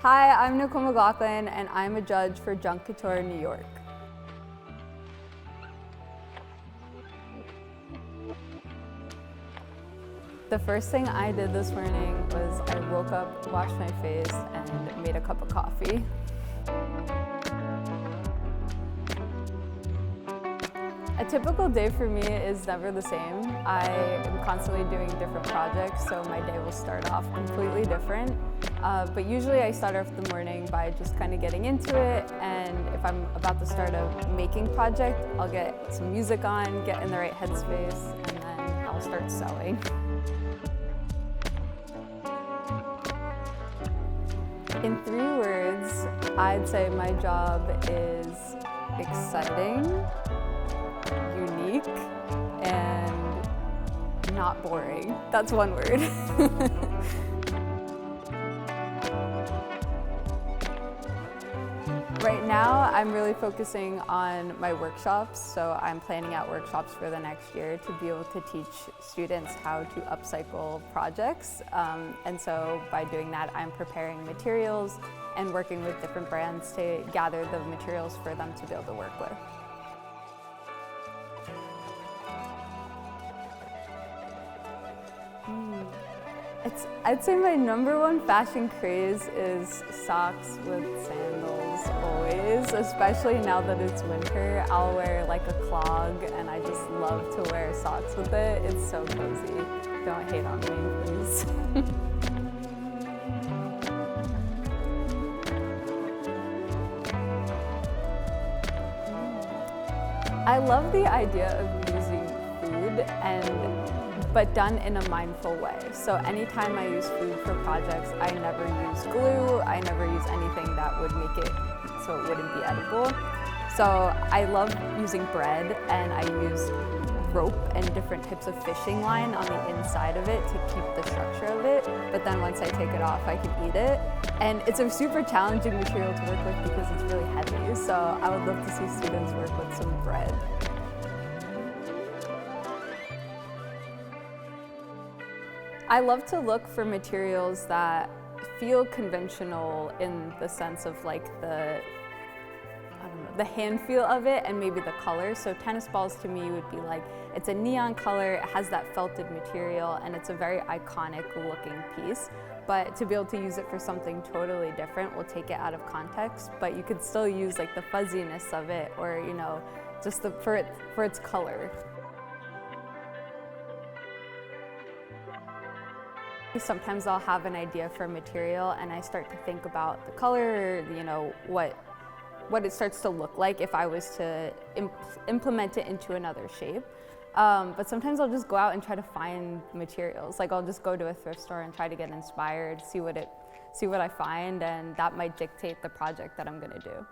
Hi, I'm Nicole Laughlin, and I'm a judge for Kouture, New York. The first thing I did this morning was I woke up, washed my face, and made a cup of coffee. A typical day for me is never the same. I am constantly doing different projects, so my day will start off completely different. But usually I start off the morning by just kind of getting into it, and if I'm about to start a making project, I'll get some music on, get in the right headspace, and then I'll start sewing. In 3 words, I'd say my job is exciting, unique, and not boring. That's 1 word. Right now, I'm really focusing on my workshops, so I'm planning out workshops for the next year to be able to teach students how to upcycle projects. And so by doing that, I'm preparing materials and working with different brands to gather the materials for them to be able to work with. I'd say my #1 fashion craze is socks with sandals always, especially now that it's winter. I'll wear like a clog and I just love to wear socks with it. It's so cozy. Don't hate on me, please. I love the idea of using food but done in a mindful way. So anytime I use food for projects, I never use glue, I never use anything that would make it so it wouldn't be edible. So I love using bread, and I use rope and different types of fishing line on the inside of it to keep the structure of it. But then once I take it off, I can eat it. And it's a super challenging material to work with because it's really heavy. So I would love to see students work with some bread. I love to look for materials that feel conventional in the sense of like the hand feel of it and maybe the color. So tennis balls to me would be like, it's a neon color, it has that felted material, and it's a very iconic looking piece. But to be able to use it for something totally different, we'll take it out of context, but you could still use like the fuzziness of it, or just for its color. Sometimes I'll have an idea for a material and I start to think about the color, what it starts to look like if I was to implement it into another shape. But sometimes I'll just go out and try to find materials. Like I'll just go to a thrift store and try to get inspired, see what I find, and that might dictate the project that I'm gonna do.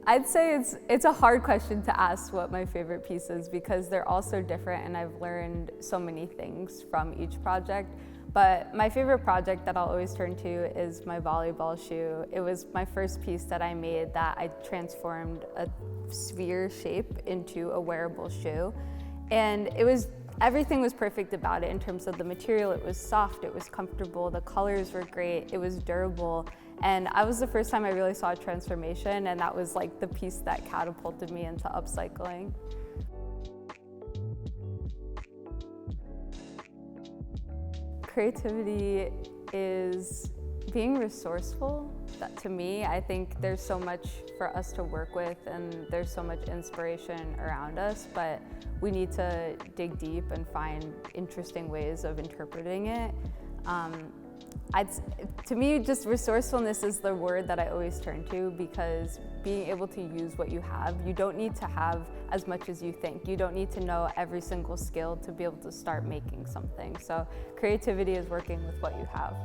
I'd say it's a hard question to ask what my favorite piece is because they're all so different and I've learned so many things from each project. But my favorite project that I'll always turn to is my volleyball shoe. It was my first piece that I made that I transformed a sphere shape into a wearable shoe. And everything was perfect about it in terms of the material. It was soft, it was comfortable, the colors were great, it was durable. And I was the first time I really saw a transformation, and that was like the piece that catapulted me into upcycling. Creativity is being resourceful. To me, I think there's so much for us to work with and there's so much inspiration around us, but we need to dig deep and find interesting ways of interpreting it. To me, just resourcefulness is the word that I always turn to, because being able to use what you have, you don't need to have as much as you think. You don't need to know every single skill to be able to start making something. So creativity is working with what you have.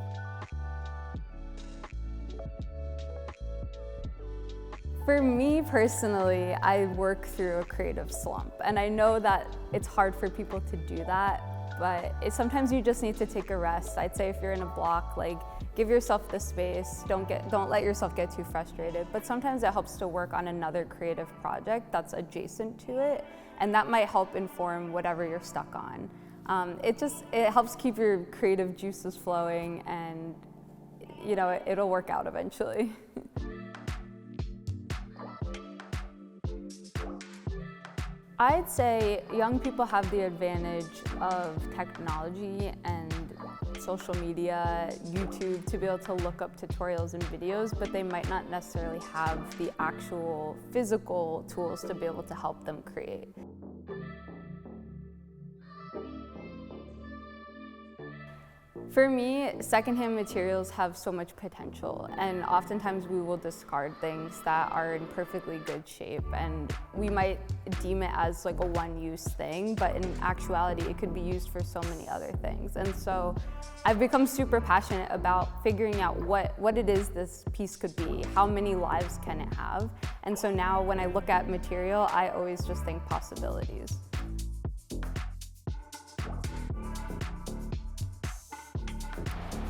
For me personally, I work through a creative slump, and I know that it's hard for people to do that. but sometimes you just need to take a rest. I'd say if you're in a block, like give yourself the space, don't let yourself get too frustrated, but sometimes it helps to work on another creative project that's adjacent to it, and that might help inform whatever you're stuck on. It helps keep your creative juices flowing, and it'll work out eventually. I'd say young people have the advantage of technology and social media, YouTube, to be able to look up tutorials and videos, but they might not necessarily have the actual physical tools to be able to help them create. For me, secondhand materials have so much potential, and oftentimes we will discard things that are in perfectly good shape, and we might deem it as like a one-use thing, but in actuality it could be used for so many other things. And so I've become super passionate about figuring out what it is this piece could be, how many lives can it have, and so now when I look at material, I always just think possibilities.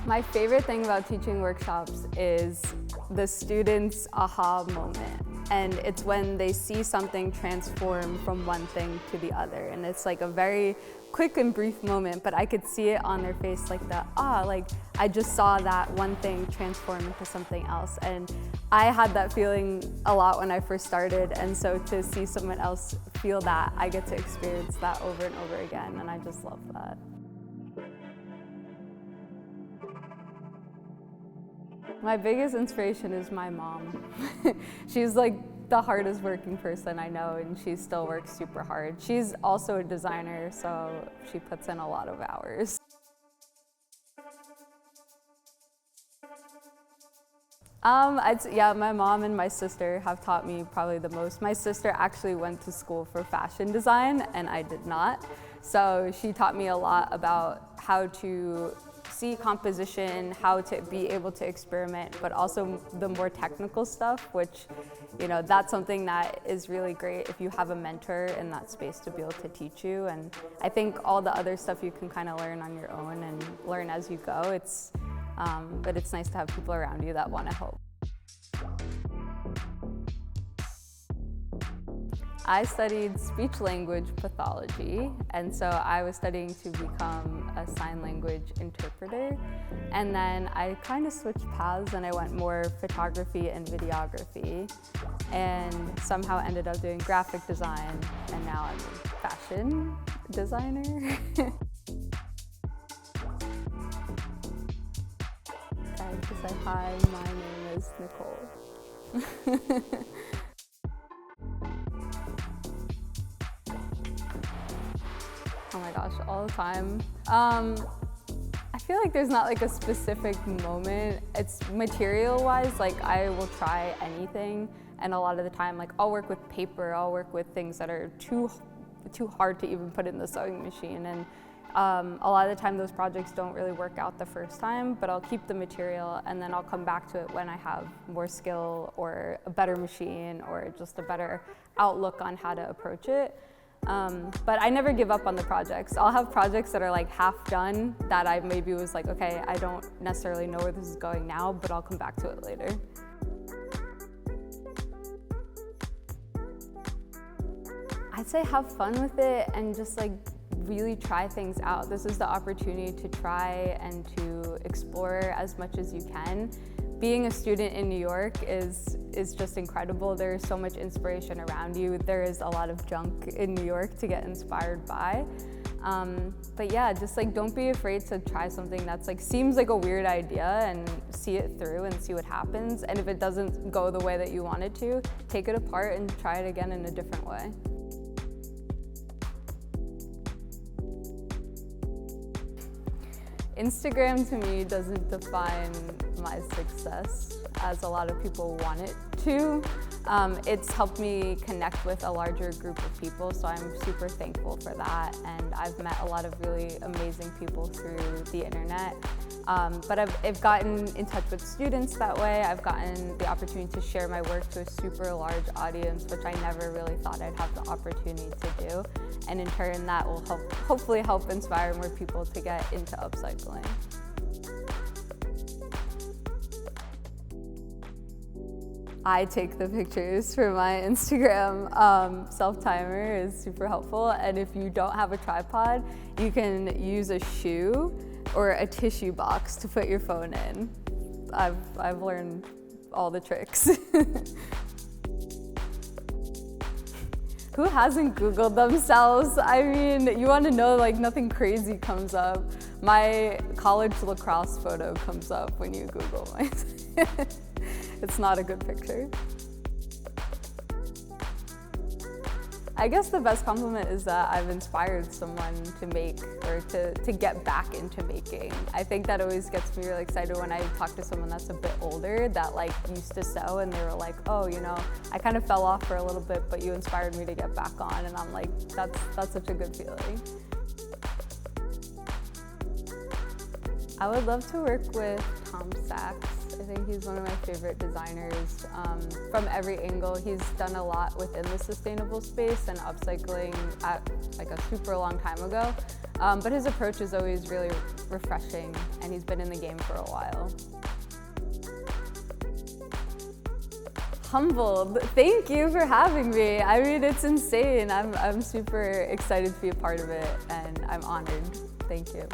My favorite thing about teaching workshops is the students' aha moment. And it's when they see something transform from one thing to the other. And it's like a very quick and brief moment, but I could see it on their face, like like I just saw that one thing transform into something else. And I had that feeling a lot when I first started. And so to see someone else feel that, I get to experience that over and over again. And I just love that. My biggest inspiration is my mom. She's like the hardest working person I know, and she still works super hard. She's also a designer, so she puts in a lot of hours. My mom and my sister have taught me probably the most. My sister actually went to school for fashion design, and I did not. So she taught me a lot about how to see composition, how to be able to experiment, but also the more technical stuff, which, that's something that is really great if you have a mentor in that space to be able to teach you. And I think all the other stuff you can kind of learn on your own and learn as you go. But it's nice to have people around you that want to help. I studied speech-language pathology, and so I was studying to become a sign language interpreter. And then I kind of switched paths and I went more photography and videography, and somehow ended up doing graphic design, and now I'm a fashion designer. Guys, to say hi, my name is Nicole. Oh my gosh, all the time. I feel like there's not like a specific moment. It's material-wise, like I will try anything, and a lot of the time, like I'll work with paper, I'll work with things that are too hard to even put in the sewing machine, and a lot of the time those projects don't really work out the first time, but I'll keep the material and then I'll come back to it when I have more skill or a better machine or just a better outlook on how to approach it. But I never give up on the projects. I'll have projects that are like half done that I maybe was like, okay, I don't necessarily know where this is going now, but I'll come back to it later. I'd say have fun with it and just like really try things out. This is the opportunity to try and to explore as much as you can. Being a student in New York is just incredible. There's so much inspiration around you. There is a lot of junk in New York to get inspired by. But yeah, just like don't be afraid to try something that's like seems like a weird idea and see it through and see what happens. And if it doesn't go the way that you want it to, take it apart and try it again in a different way. Instagram to me doesn't define my success as a lot of people want it to. It's helped me connect with a larger group of people, so I'm super thankful for that. And I've met a lot of really amazing people through the internet. But I've gotten in touch with students that way. I've gotten the opportunity to share my work to a super large audience, which I never really thought I'd have the opportunity to do. And in turn, that will hopefully help inspire more people to get into upcycling. I take the pictures for my Instagram. Self-timer is super helpful, and if you don't have a tripod, you can use a shoe or a tissue box to put your phone in. I've learned all the tricks. Who hasn't Googled themselves? I mean, you want to know, like, nothing crazy comes up. My college lacrosse photo comes up when you Google my. It's not a good picture. I guess the best compliment is that I've inspired someone to make or to get back into making. I think that always gets me really excited when I talk to someone that's a bit older that like used to sew and they were like, oh, you know, I kind of fell off for a little bit, but you inspired me to get back on. And I'm like, that's such a good feeling. I would love to work with Tom Sachs. I think he's one of my favorite designers. From every angle, he's done a lot within the sustainable space and upcycling at like a super long time ago. But his approach is always really refreshing, and he's been in the game for a while. Humbled. Thank you for having me. I mean, it's insane. I'm super excited to be a part of it, and I'm honored. Thank you.